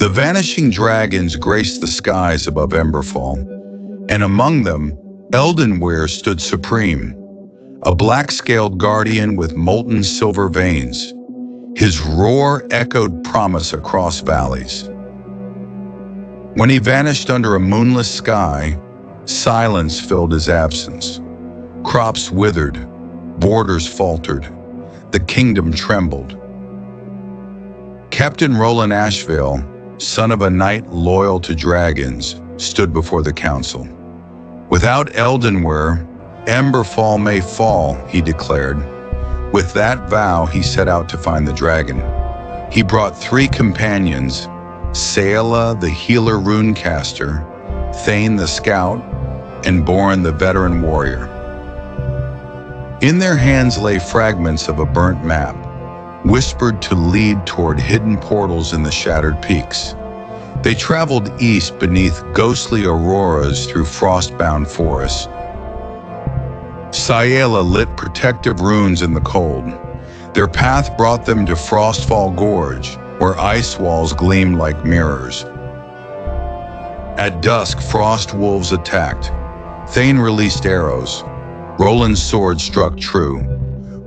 The vanishing dragons graced the skies above Emberfall, and among them, Eldenwyr stood supreme, a black-scaled guardian with molten silver veins. His roar echoed promise across valleys. When he vanished under a moonless sky, silence filled his absence. Crops withered, borders faltered, the kingdom trembled. Captain Roland Ashvale, son of a knight loyal to dragons, stood before the council. Without Eldenwyr, Emberfall may fall, he declared. With that vow, he set out to find the dragon. He brought 3 companions, Seala, the healer runecaster, Thane the scout, and Born the veteran warrior. In their hands lay fragments of a burnt map, whispered to lead toward hidden portals in the shattered peaks. They traveled east beneath ghostly auroras through frost-bound forests. Seala lit protective runes in the cold. Their path brought them to Frostfall Gorge, where ice walls gleamed like mirrors. At dusk, frost wolves attacked. Thane released arrows. Roland's sword struck true.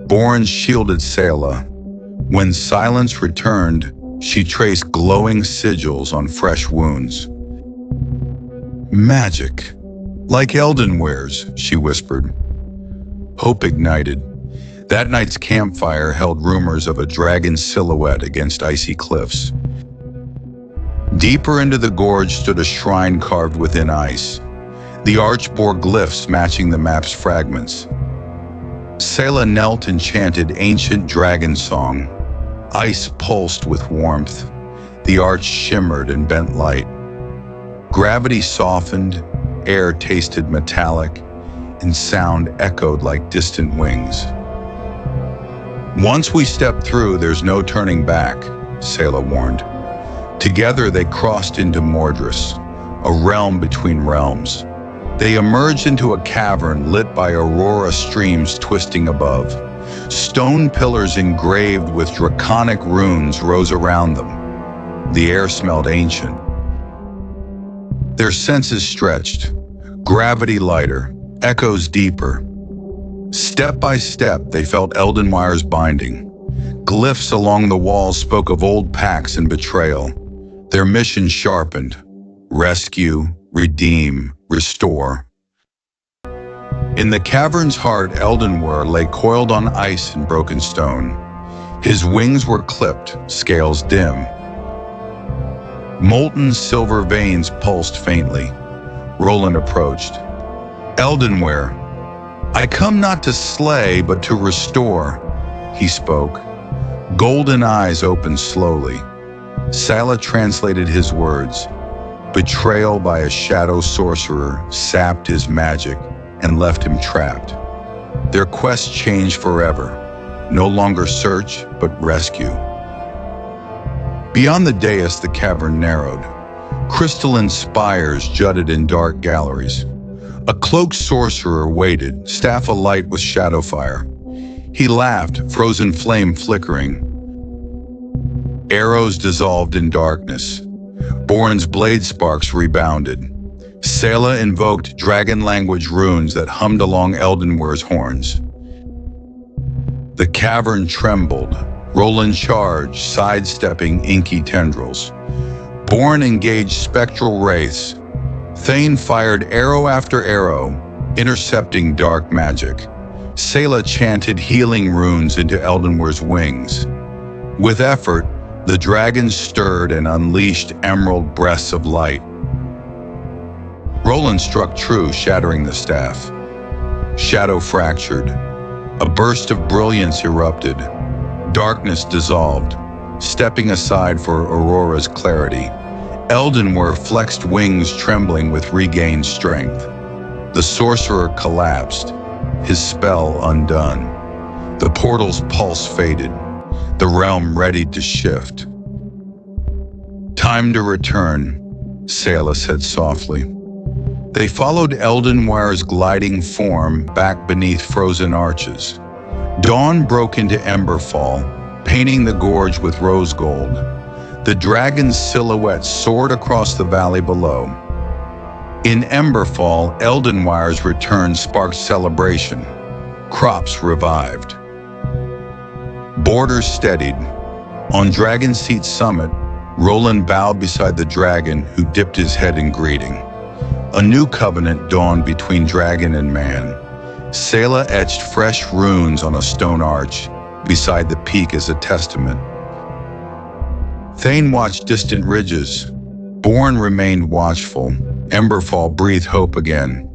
Born shielded Seala. When silence returned, she traced glowing sigils on fresh wounds. Magic. Like Eldenwyr's, she whispered. Hope ignited. That night's campfire held rumors of a dragon's silhouette against icy cliffs. Deeper into the gorge stood a shrine carved within ice. The arch bore glyphs matching the map's fragments. Seala knelt and chanted ancient dragon song. Ice pulsed with warmth. The arch shimmered in bent light. Gravity softened, air tasted metallic, and sound echoed like distant wings. Once we step through, there's no turning back, Seala warned. Together they crossed into Mordris, a realm between realms. They emerged into a cavern lit by aurora streams twisting above. Stone pillars engraved with draconic runes rose around them. The air smelled ancient. Their senses stretched, gravity lighter, echoes deeper. Step by step, they felt Eldenwyr's binding. Glyphs along the walls spoke of old pacts and betrayal. Their mission sharpened: rescue, redeem, restore. In the cavern's heart, Eldenwyr lay coiled on ice and broken stone. His wings were clipped, scales dim. Molten silver veins pulsed faintly. Roland approached. Eldenwyr, I come not to slay, but to restore, he spoke. Golden eyes opened slowly. Seala translated his words. Betrayal by a shadow sorcerer sapped his magic and left him trapped. Their quest changed forever. No longer search, but rescue. Beyond the dais, the cavern narrowed. Crystalline spires jutted in dark galleries. A cloaked sorcerer waited, staff alight with shadow fire. He laughed, frozen flame flickering. Arrows dissolved in darkness. Born's blade sparks rebounded. Seala invoked dragon language runes that hummed along Eldenwyr's horns. The cavern trembled. Roland charged, sidestepping inky tendrils. Born engaged spectral wraiths. Thane fired arrow after arrow, intercepting dark magic. Seala chanted healing runes into Eldenwyr's wings. With effort, the dragons stirred and unleashed emerald breaths of light. Roland struck true, shattering the staff. Shadow fractured. A burst of brilliance erupted. Darkness dissolved, stepping aside for Aurora's clarity. Eldenwyr flexed wings, trembling with regained strength. The sorcerer collapsed, his spell undone. The portal's pulse faded, the realm readied to shift. Time to return, Seala said softly. They followed Eldenwyr's gliding form back beneath frozen arches. Dawn broke into Emberfall, painting the gorge with rose gold. The dragon's silhouette soared across the valley below. In Emberfall, Eldenwyr's return sparked celebration. Crops revived. Borders steadied. On Dragonseat's summit, Roland bowed beside the dragon, who dipped his head in greeting. A new covenant dawned between dragon and man. Selah etched fresh runes on a stone arch beside the peak as a testament. Thane watched distant ridges. Born remained watchful. Emberfall breathed hope again.